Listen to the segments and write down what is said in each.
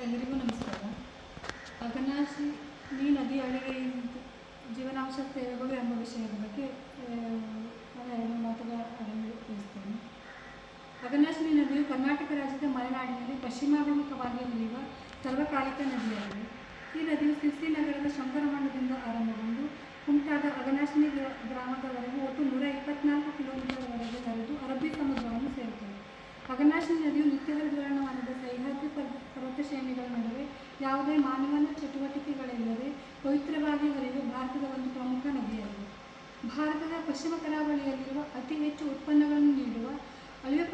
ಎಲ್ಲರಿಗೂ ನಮಸ್ಕಾರ. ಅಘನಾಶಿನಿ ನದಿ ಅಳಿಗೆ ಜೀವನಾಂಶ ಸೇವೆಗಳು ಎಂಬ ವಿಷಯದ ಬಗ್ಗೆ ನಾನು 2 ಮಾತುಗಳನ್ನು ತಿಳಿಸ್ತೇನೆ. ಅಘನಾಶಿನಿ ನದಿಯು ಕರ್ನಾಟಕ ರಾಜ್ಯದ ಮಲೆನಾಡಿನಲ್ಲಿ ಪಶ್ಚಿಮಾಭಿಮುಖವಾಗಿ ಹರಿಯುವ ಸರ್ವಕಾಲಿಕ ನದಿಯಾಗಿದೆ. ಈ ನದಿಯು ಸಿರ್ಸಿ ನಗರದ ಶಂಕರಮಠದಿಂದ ಆರಂಭಗೊಂಡು ಕುಮಟಾದ ಅಘನಾಶಿನಿ ಗ್ರಾಮದವರೆಗೂ ಒಟ್ಟು 124 ಕಿಲೋಮೀಟರ್ವರೆಗೆ ಹರಿದು ಅರಬ್ಬಿ ಸಮುದ್ರವನ್ನು ಸೇರುತ್ತದೆ. ಅಘನಾಶಿನಿ ನದಿಯು ನಿತ್ಯ ಹರಿದ್ವರ್ಣವನದ ಸಹ್ಯಾದ್ರಿ ಪರ್ವತ ಶ್ರೇಣಿಗಳ ನಡುವೆ ಯಾವುದೇ ಮಾನವನ ಚಟುವಟಿಕೆಗಳಿಲ್ಲದೆ ಪವಿತ್ರವಾಗಿ ಹರಿಯುವ ಭಾರತದ ಒಂದು ಪ್ರಮುಖ ನದಿಯಾಗಿದೆ. ಭಾರತದ ಪಶ್ಚಿಮ ಕರಾವಳಿಯಲ್ಲಿರುವ ಅತಿ ಹೆಚ್ಚು ಉತ್ಪನ್ನಗಳನ್ನು ನೀಡುವ ಅಳಿವೆ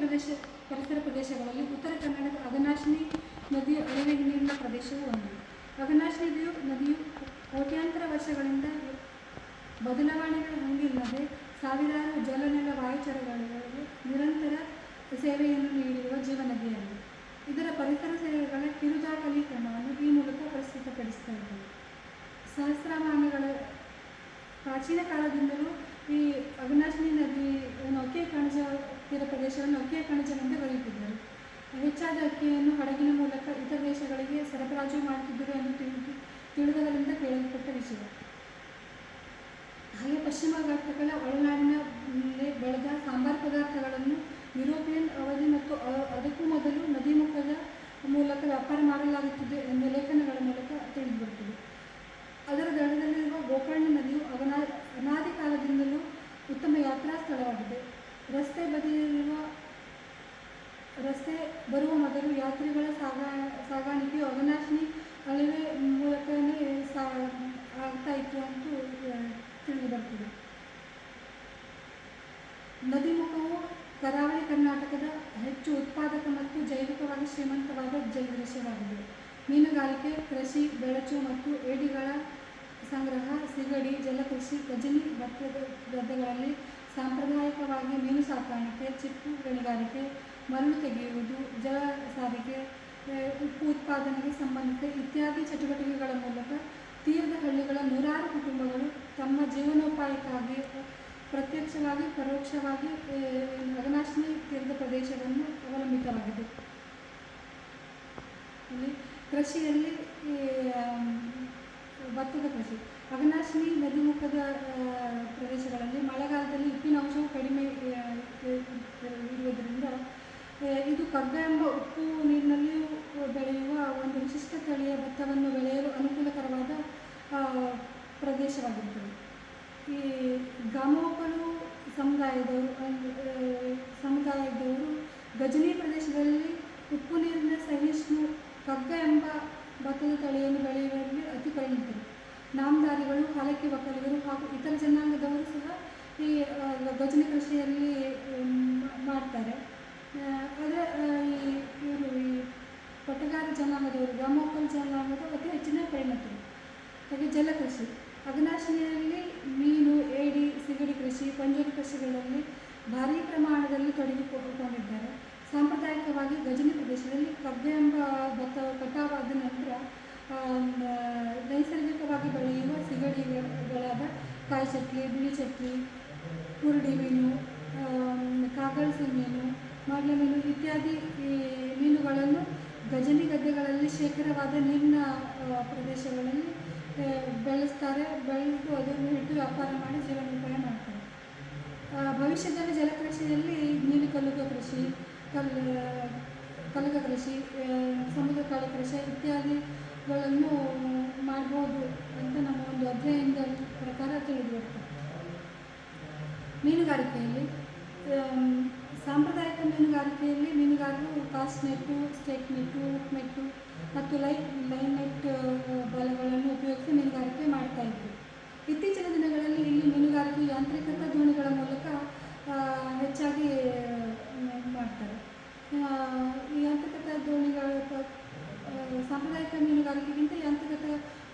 ಪರಿಸರ ಪ್ರದೇಶಗಳಲ್ಲಿ ಉತ್ತರ ಕನ್ನಡದ ಅಘನಾಶಿನಿ ನದಿಯ ಅಳಿವೆ ನೀರಿನ ಪ್ರದೇಶವೂ ಒಂದು. ಅಘನಾಶಿನಿ ನದಿಯು ಕೋಟ್ಯಾಂತರ ವರ್ಷಗಳಿಂದ ಬದಲಾವಣೆಗಳ ಹಂಗಿಲ್ಲದೆ ಸಾವಿರಾರು ಜಲನೆಲ ವಾಯುಚರಗಳಿಗೆ ನಿರಂತರ ಸೇವೆಯನ್ನು ನೀಡಿರುವ ಜೀವನದಿಯಾಗಿದೆ. ಇದರ ಪರಿಸರ ಸೇವೆಗಳ ಕಿರುದಾಖಲೀಕರಣವನ್ನು ಈ ಮೂಲಕ ಪ್ರಸ್ತುತಪಡಿಸ್ತಾ ಇದ್ದೇವೆ. ಸಹಸ್ರಮಾನಗಳ ಪ್ರಾಚೀನ ಕಾಲದಿಂದಲೂ ಈ ಅಘನಾಶಿನಿ ನದಿ ಅಕ್ಕಿ ಕಣಜ ತೀರ ಪ್ರದೇಶವನ್ನು ಅಕ್ಕಿಯ ಕಣಜವೆಂದು ಕರೆಯುತ್ತಿದ್ದರು. ಹೆಚ್ಚಾದ ಅಕ್ಕಿಯನ್ನು ಹಡಗಿನ ಮೂಲಕ ಇತರ ದೇಶಗಳಿಗೆ ಸರಬರಾಜು ಮಾಡುತ್ತಿದ್ದರು ಎಂದು ತಿಳಿದವರಿಂದ ಕೇಳಲ್ಪಟ್ಟ ವಿಷಯ. ಹಾಗೆ ಪಶ್ಚಿಮ ಘಟ್ಟಗಳ ಒಳನಾಡಿನಲ್ಲಿ ಬೆಳೆದ ಸಾಂಬಾರ ಪದಾರ್ಥಗಳನ್ನು ಯುರೋಪಿಯನ್ ಅವಧಿ ಮತ್ತು ಅದಕ್ಕೂ ಮೊದಲು ನದಿ ಮುಖದ ಮೂಲಕ ವ್ಯಾಪಾರ ಮಾಡಲಾಗುತ್ತಿದೆ ಎಂದು ಲೇಖನಗಳ ಮೂಲಕ ತಿಳಿದುಬರುತ್ತದೆ. ಅದರ ದಡದಲ್ಲಿರುವ ಗೋಕರ್ಣ ನದಿಯು ಅನಾದಿ ಕಾಲದಿಂದಲೂ ಉತ್ತಮ ಯಾತ್ರಾ ಸ್ಥಳವಾಗಿದೆ. ರಸ್ತೆ ಬರುವ ಮೊದಲು ಯಾತ್ರಿಗಳ ಸಾಗಾಣಿಕೆಯು ಅಘನಾಶಿನಿ ಅಳಿವೆ ಮೂಲಕವೇ ಆಗ್ತಾ ಇತ್ತು ಅಂತ ತಿಳಿದುಬರ್ತದೆ. ನದಿ ಮುಖವು ಕರಾವಳಿ ಕರ್ನಾಟಕದ ಹೆಚ್ಚು ಉತ್ಪಾದಕ ಮತ್ತು ಜೈವಿಕವಾಗಿ ಶ್ರೀಮಂತವಾದ ಜಲದೃಶ್ಯವಾಗಿದೆ. ಮೀನುಗಾರಿಕೆ, ಕೃಷಿ, ಬೆಳಚು ಮತ್ತು ಏಡಿಗಳ ಸಂಗ್ರಹ, ಸಿಗಡಿ, ಜಲಕೃಷಿ, ಗಜನಿ ಭತ್ತದ ಗದ್ದೆಗಳಲ್ಲಿ ಸಾಂಪ್ರದಾಯಿಕವಾಗಿ ಮೀನು ಸಾಕಾಣಿಕೆ, ಚಿಪ್ಪು ಗಣಿಗಾರಿಕೆ, ಮರಳು ತೆಗೆಯುವುದು, ಜಲ ಸಾರಿಗೆ, ಉಪ್ಪು ಉತ್ಪಾದನೆಗೆ ಸಂಬಂಧಿಸಿದ ಇತ್ಯಾದಿ ಚಟುವಟಿಕೆಗಳ ಮೂಲಕ ತೀರದ ಹಳ್ಳಿಗಳ ನೂರಾರು ಕುಟುಂಬಗಳು ತಮ್ಮ ಜೀವನೋಪಾಯಕ್ಕಾಗಿ ಪ್ರತ್ಯಕ್ಷವಾಗಿ ಪರೋಕ್ಷವಾಗಿ ಅಘನಾಶಿನಿ ತೀರದ ಪ್ರದೇಶವನ್ನು ಅವಲಂಬಿತವಾಗಿದೆ. ಇಲ್ಲಿ ಕೃಷಿಯಲ್ಲಿ ಭತ್ತದ ಕೃಷಿ. ಅಘನಾಶಿನಿ ನದಿಮುಖದ ಪ್ರದೇಶಗಳಲ್ಲಿ ಮಳೆಗಾಲದಲ್ಲಿ ಉಪ್ಪಿನ ಅಂಶವು ಕಡಿಮೆ ಇರುವುದರಿಂದ ಇದು ಕಗ್ಗ ಎಂಬ ಉಪ್ಪು ನೀರಿನಲ್ಲಿಯೂ ಬೆಳೆಯುವ ಒಂದು ವಿಶಿಷ್ಟ ತಳಿಯ ಭತ್ತವನ್ನು ಬೆಳೆಯಲು ಅನುಕೂಲಕರವಾದ ಪ್ರದೇಶವಾಗಿರುತ್ತದೆ. ಈ ಗಾಮೋಕಲು ಸಮುದಾಯದವರು ಗಜನಿ ಪ್ರದೇಶದಲ್ಲಿ ಉಪ್ಪು ನೀರಿನ ಸಹಿಷ್ಣು ಕಗ್ಗ ಎಂಬ ಭತ್ತದ ತಳಿಯನ್ನು ಬೆಳೆಯುವಲ್ಲಿ ಅತಿ ಪರಿಣಿತರು. ನಾಮದಾರಿಗಳು, ಹಾಲಕ್ಕಿ ಒಕ್ಕಲಿಗರು ಹಾಗೂ ಇತರ ಜನಾಂಗದವರು ಸಹ ಈ ಗಜನಿ ಕೃಷಿಯಲ್ಲಿ ಮಾಡ್ತಾರೆ. ಆದರೆ ಈ ಪಟಗಾರ ಜನಾಂಗದವರು, ಗಾಮೋಕಲ್ ಜನಾಂಗದವರು ಅತಿ ಹೆಚ್ಚಿನ ಪರಿಣಿತರು. ಹಾಗೆ ಜಲಕೃಷಿ. ಅಘನಾಶಿನಿಯಲ್ಲಿ ಮೀನು, ಏಡಿ, ಸಿಗಡಿ ಕೃಷಿ, ಪಂಜೋರಿ ಕೃಷಿಗಳಲ್ಲಿ ಭಾರೀ ಪ್ರಮಾಣದಲ್ಲಿ ತೊಡಗಿಕೊಂಡಿದ್ದಾರೆ. ಸಾಂಪ್ರದಾಯಿಕವಾಗಿ ಗಜನಿ ಪ್ರದೇಶದಲ್ಲಿ ಕಗ್ಗ ಎಂಬ ಭತ್ತ ಕಟಾವಾದ ನಂತರ ನೈಸರ್ಗಿಕವಾಗಿ ಬೆಳೆಯುವ ಸಿಗಡಿಗಳಾದ ಕಾಯಿ ಚಕ್ಲಿ, ಬಿಳಿ ಚಕ್ಲಿ, ಕುರುಡಿ ಮೀನು, ಕಾಗಲ್ಸೆ ಮೀನು, ಮಾಡ್ಲೆ ಮೀನು ಇತ್ಯಾದಿ ಮೀನುಗಳನ್ನು ಗಜನಿ ಗದ್ದೆಗಳಲ್ಲಿ ಶೇಖರವಾದ ನೀರಿನ ಪ್ರದೇಶಗಳಲ್ಲಿ ಬೆಳೆಸ್ತಾರೆ. ಬೆಳೆದು ಅದನ್ನು ಇಟ್ಟು ವ್ಯಾಪಾರ ಮಾಡಿ ಜೀವನೋಪಾಯ ಮಾಡ್ತಾರೆ. ಭವಿಷ್ಯದಲ್ಲಿ ಜಲಕೃಷಿಯಲ್ಲಿ ನೀಲಿಕಲ್ಲುಗ ಕೃಷಿ, ಕಲಗ ಕೃಷಿ, ಸಮುದ್ರ ಕಾಳು ಕೃಷಿ ಇತ್ಯಾದಿಗಳನ್ನು ಮಾಡ್ಬೋದು ಅಂತ ನಮ್ಮ ಒಂದು ಅಧ್ಯಯನದ ಪ್ರಕಾರ ತಿಳಿದು ಬರ್ತದೆ. ಮೀನುಗಾರಿಕೆಯಲ್ಲಿ ಸಾಂಪ್ರದಾಯಿಕ ಮೀನುಗಾರಿಕೆಯಲ್ಲಿ ಮೀನುಗಾರರು ಕಾಸ್ಟ್ ನೆಟ್ಟು, ಸ್ಟೇಕ್ ನೆಟ್ಟು, ಹುಕ್ ನೆಟ್ಟು ಮತ್ತು ಲೈನ್ ನೆಟ್ ಬಲೆಗಳನ್ನು ಉಪಯೋಗಿಸಿ ಮೀನುಗಾರಿಕೆ ಮಾಡ್ತಾ ಇದ್ದರು. ಇತ್ತೀಚಿನ ದಿನಗಳಲ್ಲಿ ಇಲ್ಲಿ ಮೀನುಗಾರಿಕೆ ಯಾಂತ್ರಿಕೃತ ದೋಣಿಗಳ ಮೂಲಕ ಹೆಚ್ಚಾಗಿ ಮಾಡ್ತಾರೆ. ಈ ಯಾಂತ್ರಿಕೃತ ದೋಣಿಗಳ ಸಾಂಪ್ರದಾಯಿಕ ಮೀನುಗಾರಿಕೆಗಿಂತ ಯಾಂತ್ರಿಕೃತ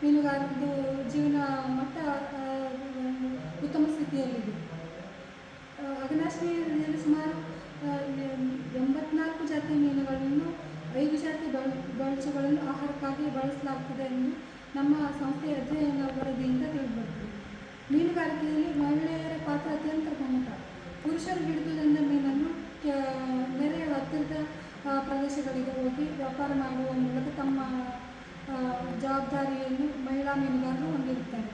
ಮೀನುಗಾರರದ್ದು ಜೀವನ ಮಟ್ಟ ಉತ್ತಮ ಸ್ಥಿತಿಯಲ್ಲಿದೆ. ಅಘನಾಶಿನಿಯಲ್ಲಿ ಸುಮಾರು 84 ಜಾತಿಯ ಮೀನುಗಳನ್ನು 5 ಜಾತಿ ಬೆಳಚುಗಳನ್ನು ಆಹಾರಕ್ಕಾಗಿ ಬಳಸಲಾಗುತ್ತದೆ ಎಂದು ನಮ್ಮ ಸಂಸ್ಥೆಯ ಅಧ್ಯಯನ ವರದಿಯಿಂದ ತಿಳಿದುಬರುತ್ತದೆ. ಮೀನುಗಾರಿಕೆಯಲ್ಲಿ ಮಹಿಳೆಯರ ಪಾತ್ರ ಅತ್ಯಂತ ಪ್ರಮುಖ. ಪುರುಷರು ಹಿಡಿದು ತಂದ ಮೀನನ್ನು ನೆರೆಯ ಹತ್ತಿರದ ಪ್ರದೇಶಗಳಿಗೆ ಹೋಗಿ ವ್ಯಾಪಾರ ಮಾಡುವ ಮೂಲಕ ತಮ್ಮ ಜವಾಬ್ದಾರಿಯನ್ನು ಮಹಿಳಾ ಮೀನುಗಾರರು ಹೊಂದಿರುತ್ತಾರೆ.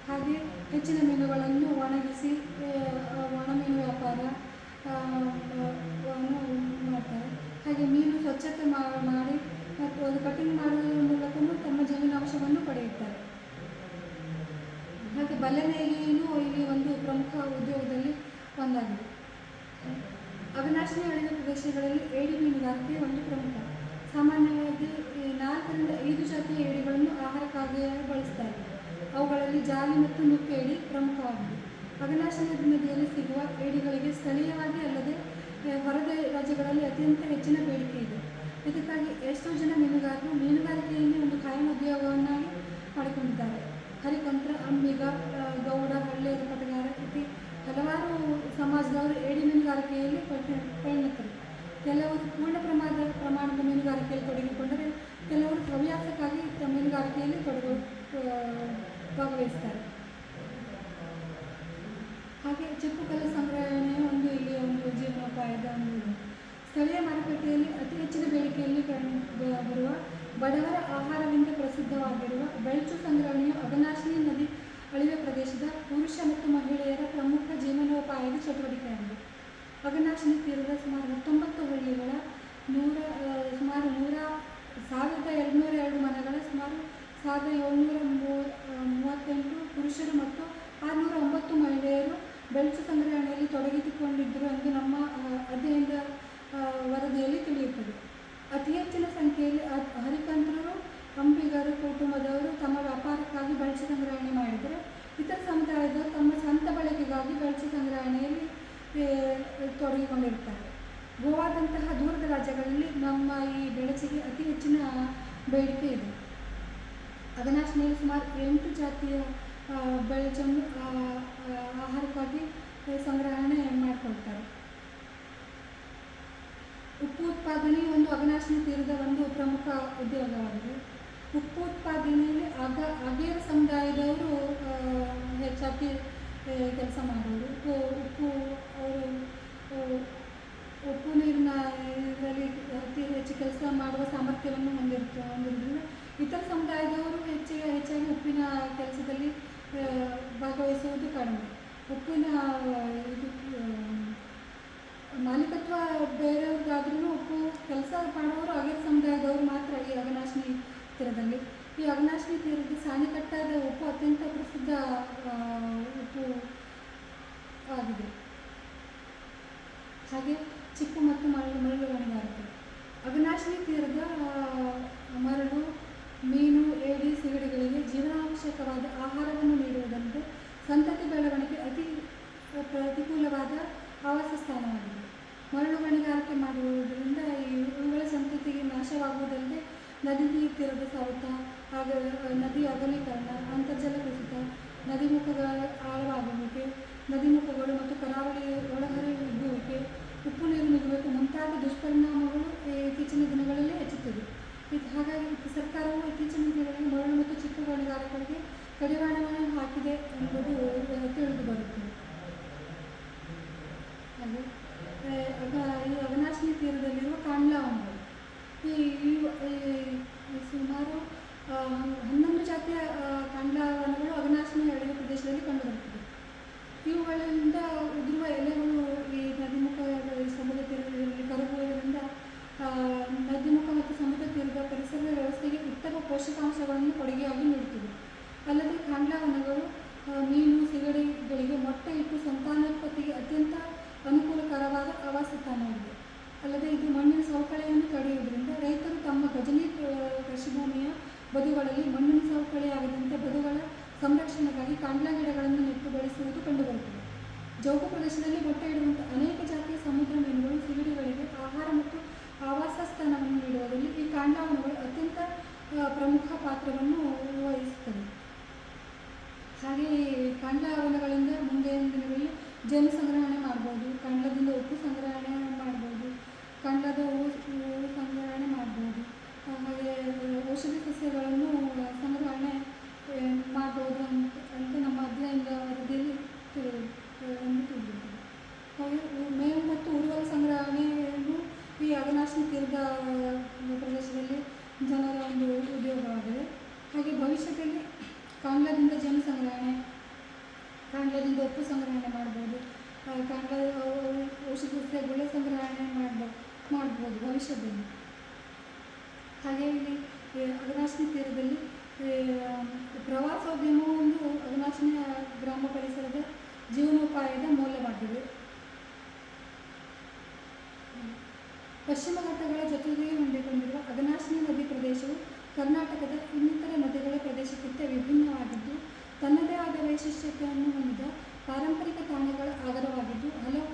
ಹಾಗೆ ಹೆಚ್ಚಿನ ಮೀನುಗಳನ್ನು ಒಣಗಿಸಿ ಒಣ ಮೀನು ವ್ಯಾಪಾರ ಮಾಡ್ತಾರೆ. ಹಾಗೆ ಮೀನು ಸ್ವಚ್ಛತೆ ಮಾಡಿ ಮತ್ತು ಅದು ಕಟಿಂಗ್ ಮಾಡುವ ಮೂಲಕವೂ ತಮ್ಮ ಜೀವನಾಂಶವನ್ನು ಪಡೆಯುತ್ತಾರೆ. ಹಾಗೆ ಬಲೆ ನೇಯ್ಗೆಯೂ ಇಲ್ಲಿ ಒಂದು ಪ್ರಮುಖ ಉದ್ಯೋಗದಲ್ಲಿ ಒಂದಾಗಿದೆ. ಅಘನಾಶಿನಿ ಅಳಿದ ಪ್ರದೇಶಗಳಲ್ಲಿ ಏಡಿ ಮೀನುಗಾರಿಕೆ ಒಂದು ಪ್ರಮುಖ. ಸಾಮಾನ್ಯವಾಗಿ 4 ರಿಂದ 5 ಜಾತಿಯ ಏಡಿಗಳನ್ನು ಆಹಾರಕ್ಕಾಗಿ ಬಳಸ್ತಾರೆ. ಅವುಗಳಲ್ಲಿ ಜಾಲಿ ಮತ್ತು ನುಕ್ಕೆ ಏಡಿ ಪ್ರಮುಖವಾಗಿದೆ. ಅಘನಾಶಿನಿ ನದಿಯಲ್ಲಿ ಸಿಗುವ ಏಡಿಗಳಿಗೆ ಸ್ಥಳೀಯವಾಗಿ ಅಲ್ಲದೆ ಹೊರ ರಾಜ್ಯಗಳಲ್ಲಿ ಅತ್ಯಂತ ಹೆಚ್ಚಿನ ಬೇಡಿಕೆ ಇದೆ. ಇದಕ್ಕಾಗಿ ಎಷ್ಟೋ ಜನ ಮೀನುಗಾರರು ಮೀನುಗಾರಿಕೆಯಲ್ಲಿ ಒಂದು ಕಾಯಂ ಉದ್ಯೋಗವನ್ನಾಗಿ ಮಾಡಿಕೊಂಡಿದ್ದಾರೆ. ಹರಿಕಂತ್ರ, ಅಂಬಿಗ, ಗೌಡ, ಹಳ್ಳಿಯರ ಪಟಗಾರ ಇತಿ ಹಲವಾರು ಸಮಾಜದವರು ಏಡಿ ಮೀನುಗಾರಿಕೆಯಲ್ಲಿ ಪರಿಣತರು. ಕೆಲವರು ಪೂರ್ಣ ಪ್ರಮಾಣದ ಮೀನುಗಾರಿಕೆಯಲ್ಲಿ ತೊಡಗಿಕೊಂಡರೆ ಕೆಲವರು ಹವ್ಯಾಸಕ್ಕಾಗಿ ಮೀನುಗಾರಿಕೆಯಲ್ಲಿ ಭಾಗವಹಿಸ್ತಾರೆ. ಹಾಗೆ ಚಿಪ್ಪು ಕಲ್ಲು ಸಂಗ್ರಹಣೆ ಇಲ್ಲಿ ಒಂದು ಜೀವನೋಪಾಯದ ಒಂದು ಸ್ಥಳೀಯ ಮಾರುಕಟ್ಟೆಯಲ್ಲಿ ಅತಿ ಹೆಚ್ಚಿನ ಬೇಡಿಕೆಯಲ್ಲಿ ಬರುವ ಬಡವರ ಆಹಾರವೆಂದು ಪ್ರಸಿದ್ಧವಾಗಿರುವ ಬೆಳ್ಚು ಸಂಗ್ರಹಣೆಯು ಅಘನಾಶಿನಿ ನದಿ ಅಳಿವೆ ಪ್ರದೇಶದ ಪುರುಷ ಮತ್ತು ಮಹಿಳೆಯರ ಪ್ರಮುಖ ಜೀವನೋಪಾಯದ ಚಟುವಟಿಕೆಯಾಗಿದೆ. ಅಘನಾಶಿನಿ ತೀರದ ಸುಮಾರು 19 ಹಳ್ಳಿಗಳ ಸುಮಾರು 1202 ಮನೆಗಳ ಸುಮಾರು 1738 ಪುರುಷರು ಮತ್ತು 609 ಮಹಿಳೆಯರು ಬೆಳ್ಚು ಸಂಗ್ರಹಣೆಯಲ್ಲಿ ತೊಡಗಿಸಿಕೊಂಡಿದ್ದರು ಎಂದು ನಮ್ಮ ಅಧ್ಯಯನದ ವರದಿಯಲ್ಲಿ ತಿಳಿಯುತ್ತದೆ. ಅತಿ ಹೆಚ್ಚಿನ ಸಂಖ್ಯೆಯಲ್ಲಿ ಹರಿಕಂತ್ರರು, ಅಂಬಿಗರು ಕುಟುಂಬದವರು ತಮ್ಮ ವ್ಯಾಪಾರಕ್ಕಾಗಿ ಬೆಳ್ಚು ಸಂಗ್ರಹಣೆ ಮಾಡಿದರೆ, ಇತರ ಸಮುದಾಯದವರು ತಮ್ಮ ಸ್ವಂತ ಬಳಕೆಗಾಗಿ ಬೆಳ್ಚು ಸಂಗ್ರಹಣೆಯಲ್ಲಿ ತೊಡಗಿಕೊಂಡಿರುತ್ತಾರೆ. ಗೋವಾದಂತಹ ದೂರದ ರಾಜ್ಯಗಳಲ್ಲಿ ನಮ್ಮ ಈ ಬೆಳಚಿಗೆ ಅತಿ ಹೆಚ್ಚಿನ ಬೇಡಿಕೆ ಇದೆ. ಅಘನಾಶಿನಿಯಲ್ಲಿ ಸುಮಾರು 8 ಜಾತಿಯ ಬೆಳಚನ್ನು ಆಹಾರಕ್ಕಾಗಿ ಸಂಗ್ರಹಣೆ ಮಾಡಿಕೊಳ್ತಾರೆ. ಉಪ್ಪು ಉತ್ಪಾದನೆ ಒಂದು ಅಘನಾಶಿನಿ ತೀರದ ಒಂದು ಪ್ರಮುಖ ಉದ್ಯೋಗವಾಗಿದೆ. ಉಪ್ಪು ಉತ್ಪಾದನೆಯಲ್ಲಿ ಆಗೇರ ಸಮುದಾಯದವರು ಹೆಚ್ಚಾಗಿ ಕೆಲಸ ಮಾಡೋರು. ಉಪ್ಪು ನೀರಿನ ಇದರಲ್ಲಿ ಅತಿ ಹೆಚ್ಚು ಕೆಲಸ ಮಾಡುವ ಸಾಮರ್ಥ್ಯವನ್ನು ಹೊಂದಿರೋದ್ರಿಂದ ಇತರ ಸಮುದಾಯದವರು ಹೆಚ್ಚಾಗಿ ಉಪ್ಪಿನ ಕೆಲಸದಲ್ಲಿ ಭಾಗವಹಿಸುವುದು ಕಡಿಮೆ. ಉಪ್ಪಿನ ಮಾಲೀಕತ್ವ ಬೇರೆಯವ್ರಿಗಾದ್ರೂ ಉಪ್ಪು ಕೆಲಸ ಮಾಡುವವರು ಆಗೇರ ಸಮುದಾಯದವರು ಮಾತ್ರ ಈ ಅಘನಾಶಿನಿ ತೀರದಲ್ಲಿ. ಈ ಅಘನಾಶಿನಿ ತೀರದ ಸಾಣಿಕಟ್ಟಾದ ಉಪ್ಪು ಅತ್ಯಂತ ಪ್ರಸಿದ್ಧ ಉಪ್ಪು ಆಗಿದೆ. ಹಾಗೆ ಚಿಪ್ಪು ಮತ್ತು ಮರಳು ಗಣಿಗಾರಿಕೆ. ಅಘನಾಶಿನಿ ತೀರದ ಮರಳು, ಮೀನು, ಏಡಿ, ಸಿಗಡಿಗಳಿಗೆ ಜೀವನಾವಶ್ಯಕವಾದ ಆಹಾರವನ್ನು ನೀಡುವುದಂತೆ ಸಂತತಿ ಬೆಳವಣಿಗೆ ಅತಿ ಪ್ರತಿಕೂಲವಾದ ಆವಾಸ ಸ್ಥಾನವಾಗಿದೆ. ಮರಳು ಗಣಿಗಾರಿಕೆ ಮಾಡುವುದರಿಂದ ಇವುಗಳ ಸಂತತಿಗೆ ನಾಶವಾಗುವುದಲ್ಲದೆ ನದಿ ತೀರದ ಸವೆತ, ನದಿ ಅಗಲೀಕರಣ, ಅಂತರ್ಜಲ ಕುಸಿತ, ನದಿಮುಖಗಳ ಆಳವಾಗುವಿಕೆ, ನದಿಮುಖಗಳು ಮತ್ತು ಕರಾವಳಿ ಒಳಹರಿವುವಿಕೆ, ಉಪ್ಪು ನೀರು ನುಗ್ಗುವಿಕೆ ಮುಂತಾದ ದುಷ್ಪರಿಣಾಮಗಳು ಇತ್ತೀಚಿನ ದಿನಗಳಲ್ಲಿ ಹೆಚ್ಚುತ್ತಿದೆ. ಹಾಗಾಗಿ ಸರ್ಕಾರವು ಇತ್ತೀಚಿನ ದಿನಗಳಲ್ಲಿ ಮರಳು ಮತ್ತು ಚಿಪ್ಪು ಗಣಿಗಾರಿಕೆಗಳಿಗೆ ಕಡಿವಾಣವನ್ನು ಹಾಕಿದೆ ಎಂಬುದು ತಿಳಿದು ಬರುತ್ತದೆ. ಹಾಗೆ ಈ ಅಘನಾಶಿನಿ ತೀರದಲ್ಲಿರುವ ಕಾಂಡ್ಲಾ ವನಗಳು ಸುಮಾರು 11 ಜಾತಿಯ ಕಾಂಡ್ಲಾ ವನಗಳು ಅಘನಾಶಿನಿ ಅಳಿವೆ ಪ್ರದೇಶದಲ್ಲಿ ಕಂಡುಬರುತ್ತದೆ. ಇವುಗಳಿಂದ ಉದುರುವ ಎಲೆಗಳು ಈ ನದಿಮುಖ ಸಮುದ್ರ ತೀರದಲ್ಲಿ ಕರಗುವುದರಿಂದ ನದಿಮುಖ ಮತ್ತು ಸಮುದ್ರ ತೀರದ ಪರಿಸರದ ವ್ಯವಸ್ಥೆಗೆ ಉತ್ತಮ ಪೋಷಕಾಂಶಗಳನ್ನು ಕೊಡುಗೆಯಾಗಿ ನೀಡುತ್ತದೆ. ಅಲ್ಲದೆ ಕಾಂಡ್ಲಾ ವನಗಳು ಮೀನು, ಸಿಗಡಿಗಳಿಗೆ ಮೊಟ್ಟೆ ಇಟ್ಟು ಸಂತಾನೋತ್ಪತ್ತಿಗೆ ಅತ್ಯಂತ ಅನುಕೂಲಕರವಾದ ಆವಾಸ ತಾಣವಾಗಿದೆ. ಅಲ್ಲದೆ ಇದು ಮಣ್ಣಿನ ಸವಕಳಿಯನ್ನು ತಡೆಯುವುದರಿಂದ ರೈತರು ತಮ್ಮ ಗಜನಿ ಕೃಷಿಭೂಮಿಯ ಬದುಗಳಲ್ಲಿ ಮಣ್ಣಿನ ಸವಕಳಿಯಾಗದಂತೆ ಬದುಗಳ ಸಂರಕ್ಷಣೆಗಾಗಿ ಕಾಂಡ್ಲಾ ಗಿಡಗಳನ್ನು ನೆಟ್ಟು ಬೆಳೆಸುವುದು ಕಂಡುಬರುತ್ತದೆ. ಜೌಗು ಪ್ರದೇಶದಲ್ಲಿ ಮೊಟ್ಟೆ ಇಡುವಂಥ ಅನೇಕ ಜಾತಿಯ ಸಮುದ್ರ ಮೀನುಗಳು, ಸಿಗಡಿಗಳಿಗೆ ಆಹಾರ ಮತ್ತು ಆವಾಸ ಸ್ಥಾನವನ್ನು ನೀಡುವುದರಲ್ಲಿ ಈ ಕಾಂಡ್ಲಾ ವನಗಳು ಅತ್ಯಂತ ಪ್ರಮುಖ ಪಾತ್ರವನ್ನು ವಹಿಸುತ್ತವೆ. ಹಾಗೆಯೇ ಕಾಂಡ್ಲಾ ವನಗಳಿಂದ ಮುಂದಿನ ದಿನಗಳಲ್ಲಿ ಜೇನು ಸಂಗ್ರಹಣೆ ಮಾಡ್ಬೋದು, ಕಾಂಡ್ಲಾದಿಂದ ಉಪ್ಪು ಸಂಗ್ರಹಣೆ ಮಾಡ್ಬೋದು, ಕಾಂಡ್ಲಾದ ಹೂವು ಸಂಗ್ರಹಣೆ ಮಾಡ್ಬೋದು, ಹಾಗೆ ಔಷಧಿ ಸಸ್ಯಗಳನ್ನು ಸಂಗ್ರಹಣೆ ಮಾಡ್ಬೋದು ಅಂತ ನಮ್ಮ ಅಧ್ಯಯನದ ವರದಿಯಲ್ಲಿ ತಿಳಿದಿದೆ. ಹಾಗೆ ಮೇವು ಮತ್ತು ಉರುವಲು ಸಂಗ್ರಹಣೆಯನ್ನು ಈ ಅಘನಾಶಿನಿ ತೀರದ ಉಪ್ಪು ಸಂಗ್ರಹಣೆ ಮಾಡ್ಬೋದು, ಕಾಂಡ ಔಷಧಿ ಸಸ್ಯಗಳ ಸಂಗ್ರಹಣೆ ಮಾಡ್ಬೋದು ಭವಿಷ್ಯದಲ್ಲಿ. ಹಾಗೆ ಇಲ್ಲಿ ಅಘನಾಶಿನಿ ತೀರದಲ್ಲಿ ಪ್ರವಾಸೋದ್ಯಮವು ಒಂದು ಅಘನಾಶಿನಿ ಗ್ರಾಮ ಪರಿಸರದ ಜೀವನೋಪಾಯದ ಮೂಲವಾಗಿದೆ. ಪಶ್ಚಿಮ ಘಟ್ಟಗಳ ಜೊತೆಗೆ ಹೊಂದಿಕೊಂಡಿರುವ ಅಘನಾಶಿನಿ ನದಿ ಪ್ರದೇಶವು ಕರ್ನಾಟಕದ ಇನ್ನಿತರ ನದಿಗಳ ಪ್ರದೇಶಕ್ಕಿಂತ ವಿಭಿನ್ನವಾಗಿದ್ದು ತನ್ನದೇ ಆದ ವೈಶಿಷ್ಟ್ಯತೆಯನ್ನು ಹೊಂದಿದ ಪಾರಂಪರಿಕ ತಾಣಗಳ ಆಗರವಾಗಿದ್ದು ಹಲವು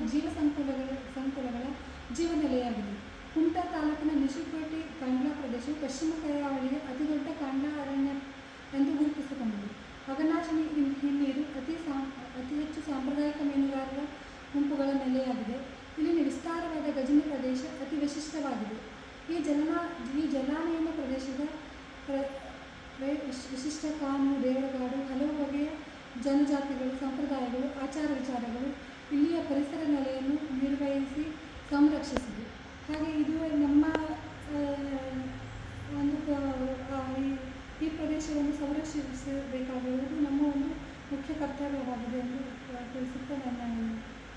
ಸಂಕುಲಗಳ ಜೀವನೆಲೆಯಾಗಿದೆ. ಕುಮಟಾ ತಾಲೂಕಿನ ನಿಶಿಕೋಟೆ ಕಾಂಡ್ಲಾ ಪ್ರದೇಶವು ಪಶ್ಚಿಮ ಕರಾವಳಿಯ ಅತಿದೊಡ್ಡ ಕಾಂಡ್ಲಾ ಅರಣ್ಯ ಎಂದು ಗುರುತಿಸಿಕೊಂಡಿದೆ. ಅಘನಾಶಿನಿ ಹಿನ್ನೀರು ಅತಿ ಹೆಚ್ಚು ಸಾಂಪ್ರದಾಯಿಕ ಮೀನುಗಾರರ ಗುಂಪುಗಳ ನೆಲೆಯಾಗಿದೆ. ಇಲ್ಲಿನ ವಿಸ್ತಾರವಾದ ಗಜನಿ ಪ್ರದೇಶ ಅತಿ ವಿಶಿಷ್ಟವಾಗಿದೆ. ಈ ಜಲಾನಯನ ಪ್ರದೇಶದ ವಿಶಿಷ್ಟ ಕಾನು, ದೇವರಗಾಡು, ಹಲವು ಬಗೆಯ ಜನಜಾತಿಗಳು, ಸಂಪ್ರದಾಯಗಳು, ಆಚಾರ ವಿಚಾರಗಳು ಇಲ್ಲಿಯ ಪರಿಸರ ನೆಲೆಯನ್ನು ನಿರ್ವಹಿಸಿ ಸಂರಕ್ಷಿಸಿದೆ. ಹಾಗೆ ಇದು ನಮ್ಮ ಈ ಪ್ರದೇಶವನ್ನು ಸಂರಕ್ಷಿಸಬೇಕಾಗಿರುವುದು ನಮ್ಮ ಒಂದು ಮುಖ್ಯ ಕರ್ತವ್ಯವಾಗಿದೆ ಎಂದು ತಿಳಿಸುತ್ತಾ ನನ್ನ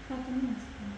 ಮಾತನ್ನು ಮುಗಿಸ್ತೇನೆ.